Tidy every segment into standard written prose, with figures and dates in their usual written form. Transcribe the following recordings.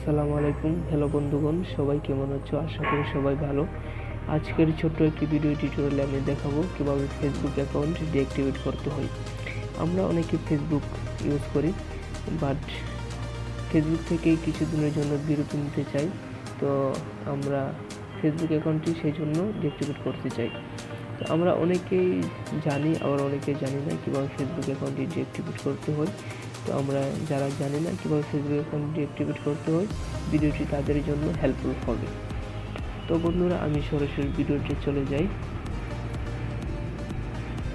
আসসালামু আলাইকুম। হ্যালো বন্ধুগণ, সবাই কেমন আছো? আশা করি সবাই ভালো। আজকের ছোট্ট একটি ভিডিও টিউটোরিয়ালে আমি দেখাবো কিভাবে ফেসবুক অ্যাকাউন্ট ডিঅ্যাক্টিভেট করতে হয়। আমরা অনেকে ফেসবুক ইউজ করি, বাট ফেসবুক থেকে কিছুদিনের জন্য বিরতি নিতে চাই। তো আমরা ফেসবুক অ্যাকাউন্টটি সেই জন্য ডিঅ্যাক্টিভেট করতে চাই। তো আমরা অনেকেই জানি, আবার অনেকেই জানি না কীভাবে ফেসবুক অ্যাকাউন্টটি ডিঅ্যাক্টিভেট করতে হয়। তো আমরা যারা জানি না কীভাবে ফেসবুক অ্যাকাউন্ট ডিঅ্যাক্টিভেট করতে হয়, ভিডিওটি তাদের জন্য হেল্পফুল হবে। তো বন্ধুরা, আমি সরাসরি ভিডিওটি চলে যাই।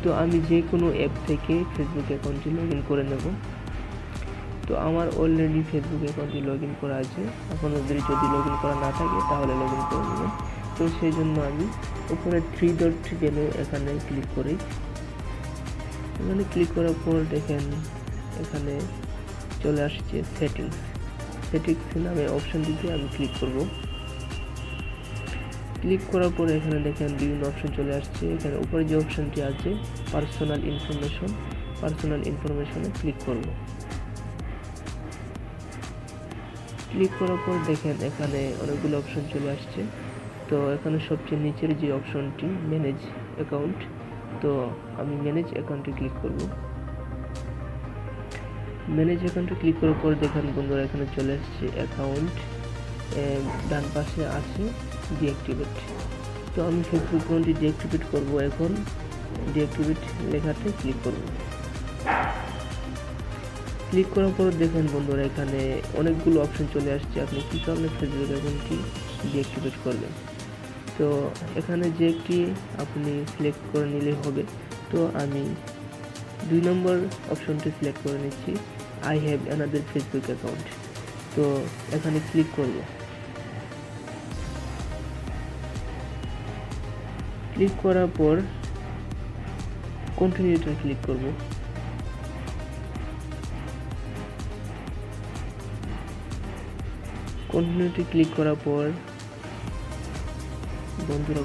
তো আমি যে কোনো অ্যাপ থেকে ফেসবুক অ্যাকাউন্টটি লগ ইন করে নেব। তো আমার অলরেডি ফেসবুক অ্যাকাউন্টটি লগ ইন করা আছে। আপনাদের যদি লগ ইন করা না থাকে তাহলে লগ ইন করে নেবেন। তো সেই জন্য আমি উপরে 3 ডট গেলে এখানে ক্লিক করি। এখানে ক্লিক করার পর দেখেন এখানে চলে আসছে সেটিংস নামে অপশনটিতে আমি ক্লিক করব। ক্লিক করার পরে এখানে দেখেন বিভিন্ন অপশন চলে আসছে। এখানে উপরে যে অপশনটি আছে পার্সোনাল ইনফরমেশনে ক্লিক করব। ক্লিক করার পর দেখেন এখানে অনেকগুলো অপশন চলে আসছে। তো এখানে সবচেয়ে নিচের যে অপশনটি ম্যানেজ অ্যাকাউন্ট, তো আমি ম্যানেজ অ্যাকাউন্টে ক্লিক করব। ম্যানেজ অ্যাকাউন্টে ক্লিক করার পর দেখেন বন্ধুরা এখানে চলে আসছে অ্যাকাউন্ট, ডান পাশে আছে ডিঅ্যাক্টিভেট। তো আমি ফেসবুক অ্যাকাউন্টটি ডিঅ্যাক্টিভেট করব। এখন ডিঅ্যাক্টিভেট লেখাতে ক্লিক করব। ক্লিক করার পর দেখেন বন্ধুরা এখানে অনেকগুলো অপশন চলে আসছে। আপনি কী কারণে ফেসবুক অ্যাকাউন্টটি ডিঅ্যাক্টিভেট করবেন, তো এখানে যে একটি আপনি সিলেক্ট করে নিলে হবে। তো আমি 2 নম্বর অপশনটি সিলেক্ট করে নিচ্ছি, I have another Facebook account. তো এখানে ক্লিক করব। ক্লিক করার পর কন্টিনিউতে ক্লিক করব। কন্টিনিউতে ক্লিক করার পর বন্ধুরা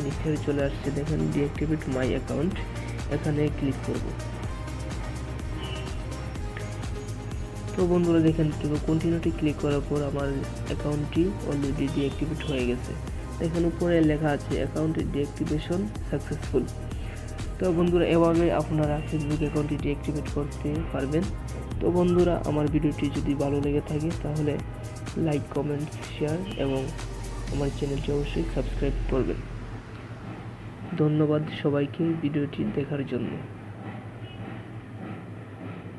নিচে চলে আসছে দেখেন ডিঅ্যাক্টিভেট মাই অ্যাকাউন্ট, এখানে ক্লিক করব। তো বন্ধুরা দেখেন কন্টিনিউতে ক্লিক করার পর আমার অ্যাকাউন্টটি অলরেডি ডিঅ্যাক্টিভেট হয়ে গেছে। এখানে উপরে লেখা আছে অ্যাকাউন্ট ডিঅ্যাক্টিভেশন সাকসেসফুল। তো বন্ধুরা এভাবে আপনারা ফেসবুক অ্যাকাউন্টটি ডিঅ্যাক্টিভেট করতে পারবেন। তো বন্ধুরা, আমার ভিডিওটি যদি ভালো লেগে থাকে তাহলে লাইক, কমেন্ট, শেয়ার এবং আমার চ্যানেলটি অবশ্যই সাবস্ক্রাইব করবেন। ধন্যবাদ সবাইকে ভিডিওটি দেখার জন্য।